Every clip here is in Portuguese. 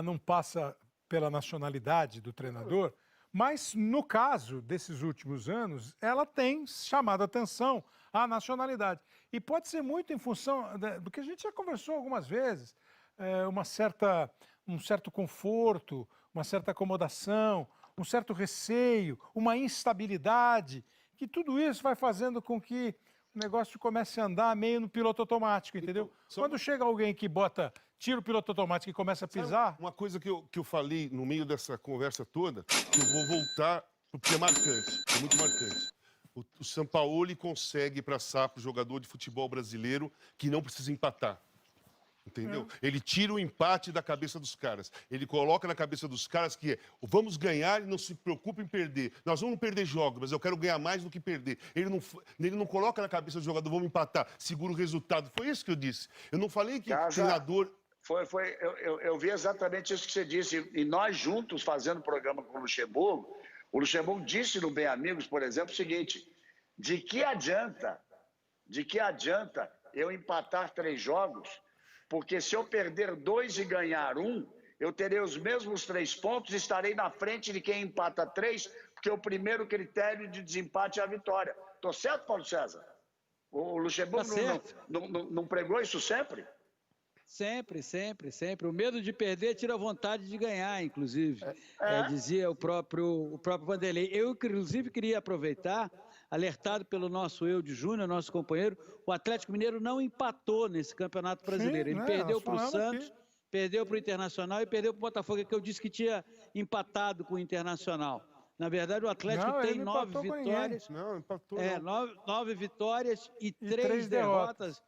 não passa pela nacionalidade do treinador, mas no caso desses últimos anos, ela tem chamado a atenção à nacionalidade. E pode ser muito em função do que a gente já conversou algumas vezes, um certo conforto, uma certa acomodação, um certo receio, uma instabilidade, que tudo isso vai fazendo com que o negócio comece a andar meio no piloto automático, entendeu? Então, Quando chega alguém que tira o piloto automático e começa a pisar... Uma coisa que eu falei no meio dessa conversa toda, que eu vou voltar, porque é marcante, é muito marcante. O Sampaoli consegue passar para o jogador de futebol brasileiro que não precisa empatar. Entendeu? Ele tira o empate da cabeça dos caras. Ele coloca na cabeça dos caras que vamos ganhar e não se preocupe em perder. Nós vamos perder jogos, mas eu quero ganhar mais do que perder. Ele não coloca na cabeça do jogador, vamos empatar, segura o resultado. Foi isso que eu disse. Eu não falei que o treinador... Eu vi exatamente isso que você disse. E nós juntos, fazendo programa com o Luxemburgo disse no Bem Amigos, por exemplo, o seguinte: de que adianta eu empatar 3 jogos, porque se eu perder 2 e ganhar 1, eu terei os mesmos 3 pontos e estarei na frente de quem empata 3, porque o primeiro critério de desempate é a vitória. Tô certo, Paulo César? O Luxemburgo não pregou isso sempre? Sempre, sempre, sempre. O medo de perder tira a vontade de ganhar, inclusive, dizia o próprio Vanderlei. Eu, inclusive, queria aproveitar, alertado pelo nosso Eudes Júnior, nosso companheiro, o Atlético Mineiro não empatou nesse Campeonato Brasileiro. Ele perdeu para o Santos, perdeu para o Internacional e perdeu para o Botafogo, que eu disse que tinha empatado com o Internacional. Na verdade, o Atlético tem 9 vitórias. Não, empatou. 9 vitórias e 3 derrotas.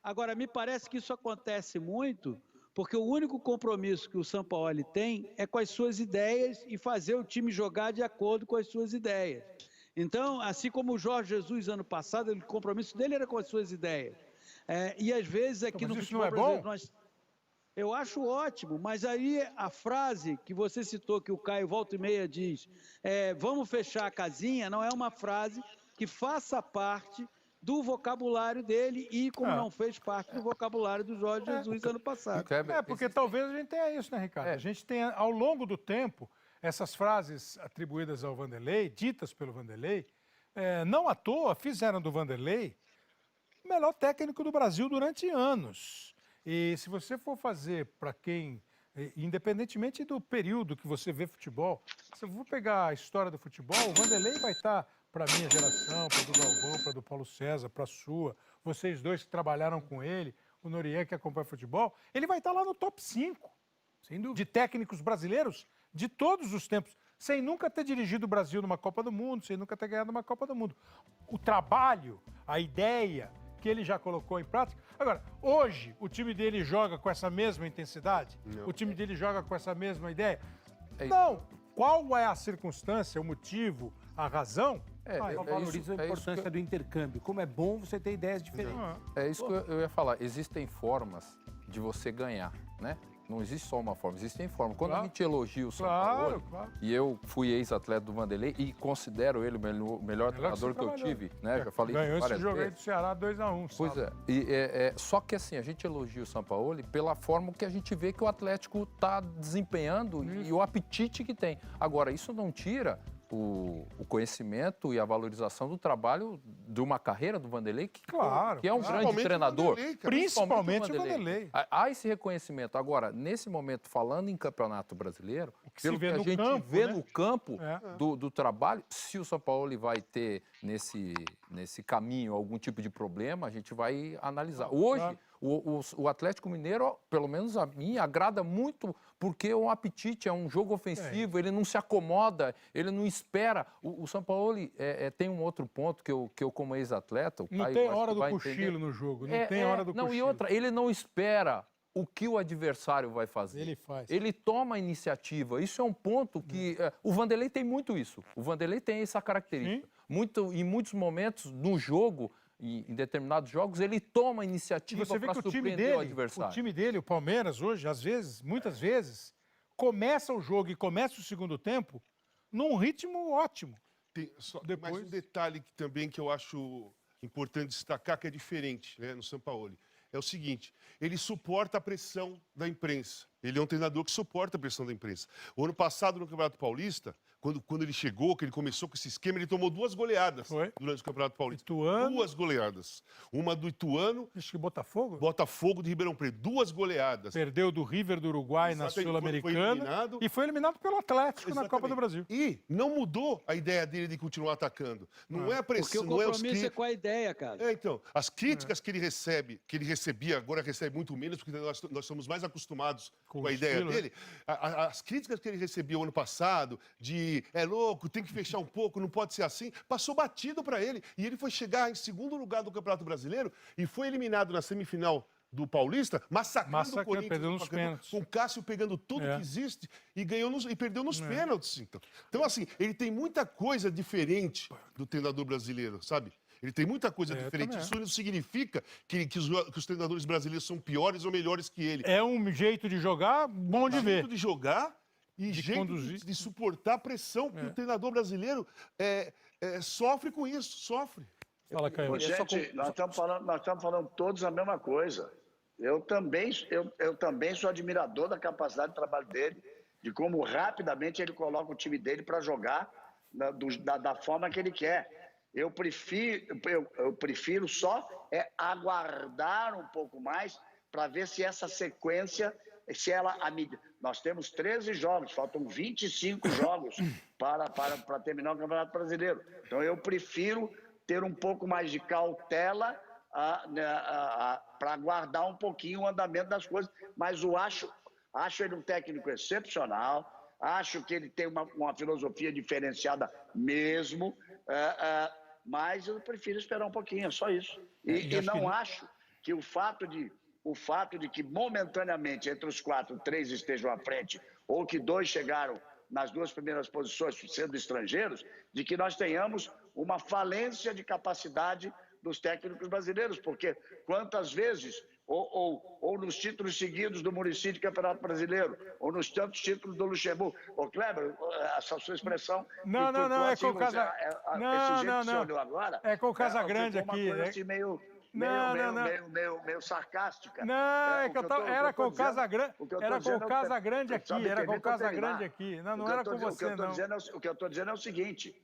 Agora, me parece que isso acontece muito porque o único compromisso que o Sampaoli tem é com as suas ideias e fazer o time jogar de acordo com as suas ideias. Então, assim como o Jorge Jesus, ano passado, o compromisso dele era com as suas ideias. E às vezes aqui no futebol brasileiro... Eu acho ótimo, mas aí a frase que você citou, que o Caio volta e meia diz, vamos fechar a casinha, não é uma frase que faça parte do vocabulário dele e como não fez parte do vocabulário do Jorge Jesus ano passado. Porque talvez a gente tenha isso, né, Ricardo? A gente tenha, ao longo do tempo, essas frases atribuídas ao Vanderlei, ditas pelo Vanderlei, não à toa fizeram do Vanderlei o melhor técnico do Brasil durante anos. E se você for fazer para quem, independentemente do período que você vê futebol, se eu for pegar a história do futebol, o Vanderlei vai estar para a minha geração, para do Galvão, para do Paulo César, para a sua, vocês dois que trabalharam com ele, o Noriega que acompanha futebol, ele vai estar lá no top 5 de técnicos brasileiros de todos os tempos, sem nunca ter dirigido o Brasil numa Copa do Mundo, sem nunca ter ganhado uma Copa do Mundo. O trabalho, a ideia que ele já colocou em prática. Agora, hoje, o time dele joga com essa mesma intensidade? Não. O time dele joga com essa mesma ideia? Não. Qual é a circunstância, o motivo, a razão? Eu valorizo a importância do intercâmbio. Como é bom você ter ideias diferentes. É isso que eu ia falar. Existem formas de você ganhar, né? Não existe só uma forma, existem formas. Quando a gente elogia o Sampaoli, e eu fui ex-atleta do Vanderlei e considero ele o melhor treinador que eu tive, né? Já falei ganhou esse jogo aí do Ceará 2-1. Pois só que assim, a gente elogia o Sampaoli pela forma que a gente vê que o Atlético está desempenhando e o apetite que tem. Agora, isso não tira o conhecimento e a valorização do trabalho de uma carreira do Vanderlei, que é um grande treinador. Principalmente o Vanderlei. Há esse reconhecimento. Agora, nesse momento, falando em Campeonato Brasileiro, pelo que a gente vê no campo do trabalho, se o Sampaoli vai ter nesse caminho algum tipo de problema, a gente vai analisar. Hoje, o Atlético Mineiro, pelo menos a mim, agrada muito porque é um apetite, é um jogo ofensivo, ele não se acomoda, ele não espera. O Sampaoli tem um outro ponto que eu como ex-atleta... Não tem hora do cochilo no jogo, não tem hora do cochilo. Não, e outra, ele não espera o que o adversário vai fazer. Ele faz. Ele toma a iniciativa. Isso é um ponto que... o Vanderlei tem muito isso. O Vanderlei tem essa característica. Em muitos momentos, no jogo... Em determinados jogos, ele toma a iniciativa para surpreender o adversário. O time dele, o Palmeiras, hoje, às vezes, muitas vezes, começa o jogo e começa o segundo tempo num ritmo ótimo. Mais um detalhe também que eu acho importante destacar, que é diferente, né, no Sampaoli. É o seguinte, ele suporta a pressão da imprensa. Ele é um treinador que suporta a pressão da imprensa. O ano passado, no Campeonato Paulista, quando ele chegou, que ele começou com esse esquema, ele tomou 2 goleadas durante o Campeonato Paulista. Ituano. 2 goleadas. Uma do Ituano. Acho que Botafogo? Botafogo de Ribeirão Preto. 2 goleadas. Perdeu do River do Uruguai na Sul-Americana. E foi eliminado pelo Atlético na Copa do Brasil. E não mudou a ideia dele de continuar atacando. Não é a pressão, porque o compromisso é com a ideia, cara. Então, as críticas que ele recebia, agora recebe muito menos, porque nós somos mais acostumados com a ideia dele. As críticas que ele recebia o ano passado, de é louco, tem que fechar um pouco, não pode ser assim, passou batido para ele. E ele foi chegar em 2º lugar do Campeonato Brasileiro e foi eliminado na semifinal do Paulista, massacrando o Corinthians, perdeu nos pênaltis. com o Cássio pegando tudo que existe e perdeu nos pênaltis. Então, assim, ele tem muita coisa diferente do treinador brasileiro, sabe? Ele tem muita coisa diferente. Isso não significa que os treinadores brasileiros são piores ou melhores que ele. É um jeito de jogar bom de ver. Jeito de jogar e jeito de suportar a pressão que o treinador brasileiro sofre com isso, sofre. Fala, Caio. Gente, nós estamos falando todos a mesma coisa. Eu também sou admirador da capacidade de trabalho dele, de como rapidamente ele coloca o time dele para jogar da forma que ele quer. Eu prefiro só aguardar um pouco mais para ver se essa sequência, nós temos 13 jogos, faltam 25 jogos para terminar o Campeonato Brasileiro. Então eu prefiro ter um pouco mais de cautela para aguardar um pouquinho o andamento das coisas. Mas acho ele um técnico excepcional, acho que ele tem uma filosofia diferenciada mesmo, mas eu prefiro esperar um pouquinho, é só isso. E não acho que o fato de que momentaneamente entre os 4, 3 estejam à frente, ou que 2 chegaram nas 2 primeiras posições sendo estrangeiros, de que nós tenhamos uma falência de capacidade dos técnicos brasileiros, porque quantas vezes, ou nos títulos seguidos do Muricy de Campeonato Brasileiro, ou nos tantos títulos do Luxemburgo. Ô, Kleber, essa sua expressão... Não, é com o Casagrande. É com o Casagrande aqui. Assim, meio sarcástica. Era com o Casagrande. Era com o Casagrande aqui. Era com o Casagrande aqui. Não era com você, não. O que eu estou dizendo é o seguinte.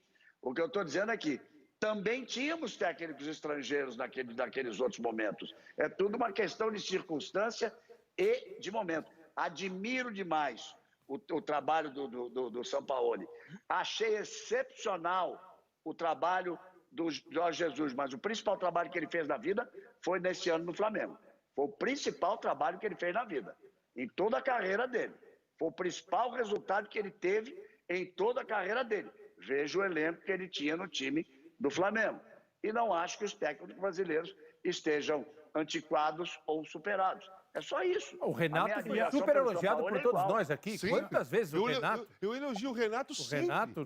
O que eu estou dizendo é que também tínhamos técnicos estrangeiros naqueles outros momentos. É tudo uma questão de circunstância e de momento. Admiro demais o trabalho do Sampaoli. Achei excepcional o trabalho do Jorge Jesus, mas o principal trabalho que ele fez na vida foi nesse ano no Flamengo. Foi o principal trabalho que ele fez na vida, em toda a carreira dele. Foi o principal resultado que ele teve em toda a carreira dele. Veja o elenco que ele tinha no time do Flamengo. E não acho que os técnicos brasileiros estejam antiquados ou superados. É só isso. O Renato foi super elogiado por todos nós aqui. Sim. Quantas vezes o Renato? Eu elogio o Renato sempre.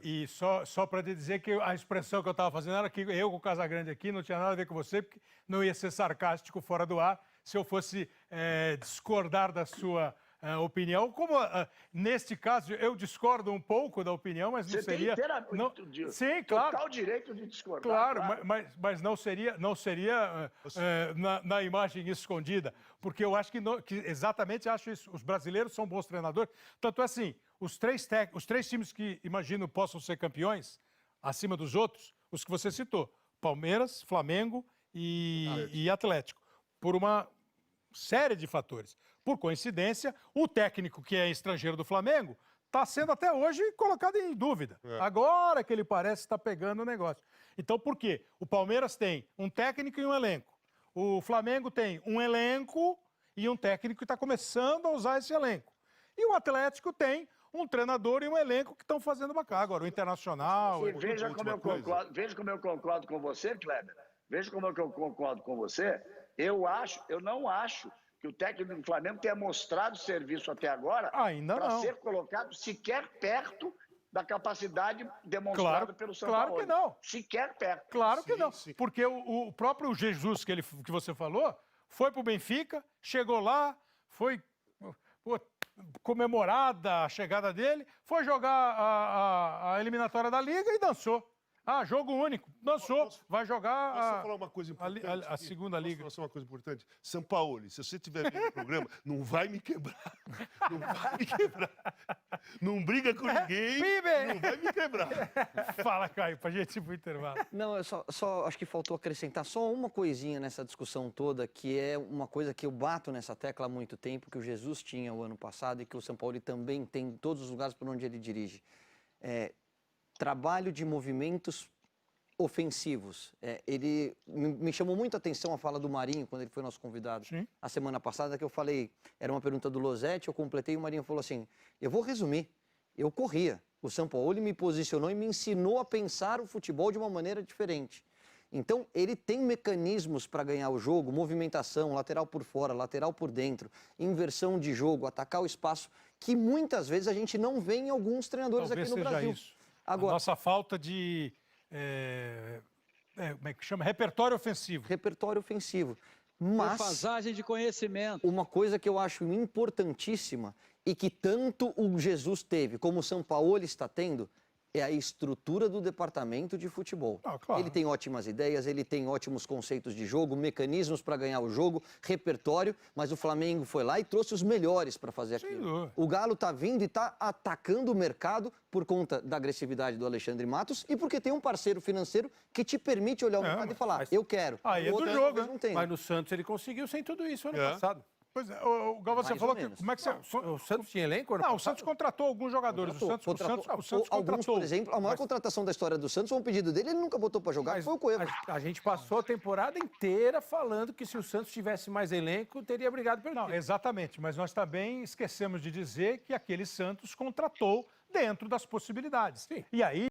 E só para te dizer que a expressão que eu estava fazendo era que eu com o Casagrande aqui não tinha nada a ver com você, porque não ia ser sarcástico fora do ar se eu fosse discordar da sua opinião. Como neste caso eu discordo um pouco da opinião, mas não seria... Sim, claro. Total direito de discordar. Claro. Mas não seria na imagem escondida, porque eu acho que exatamente acho isso. Os brasileiros são bons treinadores. Tanto é assim, os três times que imagino possam ser campeões acima dos outros, os que você citou, Palmeiras, Flamengo e Atlético, por uma série de fatores. Por coincidência, o técnico que é estrangeiro do Flamengo está sendo até hoje colocado em dúvida. Agora que ele parece estar pegando o negócio. Então, por quê? O Palmeiras tem um técnico e um elenco. O Flamengo tem um elenco e um técnico que está começando a usar esse elenco. E o Atlético tem um treinador e um elenco que estão fazendo bacana. Agora, o Internacional... Veja como eu concordo com você, Kleber. Veja como eu concordo com você. Eu não acho que o técnico do Flamengo tenha mostrado serviço até agora para ser colocado sequer perto da capacidade demonstrada pelo São Paulo. Claro que não. Sequer perto. Claro que não. Sim. Porque o próprio Jesus que você falou foi para o Benfica, chegou lá, foi comemorada a chegada dele, foi jogar a eliminatória da Liga e dançou. Ah, jogo único. Dançou. Vai Posso jogar falar uma coisa importante? a segunda liga. Posso falar uma coisa importante? São Paulo, se você estiver vendo o programa, não vai me quebrar. Não vai me quebrar. Não briga com ninguém. Não vai me quebrar. Fala, Caio, pra gente ir pro intervalo. Não, eu só acho que faltou acrescentar só uma coisinha nessa discussão toda, que é uma coisa que eu bato nessa tecla há muito tempo, que o Jesus tinha o ano passado e que o São Paulo também tem em todos os lugares por onde ele dirige. Trabalho de movimentos ofensivos. Ele me chamou muito a atenção a fala do Marinho, quando ele foi nosso convidado. Sim. A semana passada, que eu falei, era uma pergunta do Losetti, eu completei e o Marinho falou assim, eu vou resumir, eu corria. O Sampaoli me posicionou e me ensinou a pensar o futebol de uma maneira diferente. Então, ele tem mecanismos para ganhar o jogo, movimentação, lateral por fora, lateral por dentro, inversão de jogo, atacar o espaço, que muitas vezes a gente não vê em alguns treinadores Talvez aqui no seja Brasil. isso. Agora, A nossa falta de... como é que chama? Repertório ofensivo. repertório ofensivo. Mas Defasagem de conhecimento. uma coisa que eu acho importantíssima e que tanto o Jesus teve como o Sampaoli está tendo é a estrutura do departamento de futebol. Ah, claro. Ele tem ótimas ideias, ele tem ótimos conceitos de jogo, mecanismos para ganhar o jogo, repertório, mas o Flamengo foi lá e trouxe os melhores para fazer Sem aquilo. dúvida. O Galo está vindo e está atacando o mercado por conta da agressividade do Alexandre Matos e porque tem um parceiro financeiro que te permite olhar o mercado e falar, eu quero. Aí é O do outro jogo, talvez né? não tenha. Mas no Santos ele conseguiu sem tudo isso ano passado. Pois é, o Galvão, você Mais falou ou que... menos. Como é que você... O Santos tinha elenco ano Não, o passado? Santos contratou alguns jogadores. O Santos Alguns, contratou. por exemplo, a maior contratação da história do Santos foi um pedido dele, ele nunca botou para jogar, foi o Cueva. A gente passou a temporada inteira falando que se o Santos tivesse mais elenco, teria brigado pelo Não, título. exatamente, mas nós também esquecemos de dizer que aquele Santos contratou dentro das possibilidades. Sim. E aí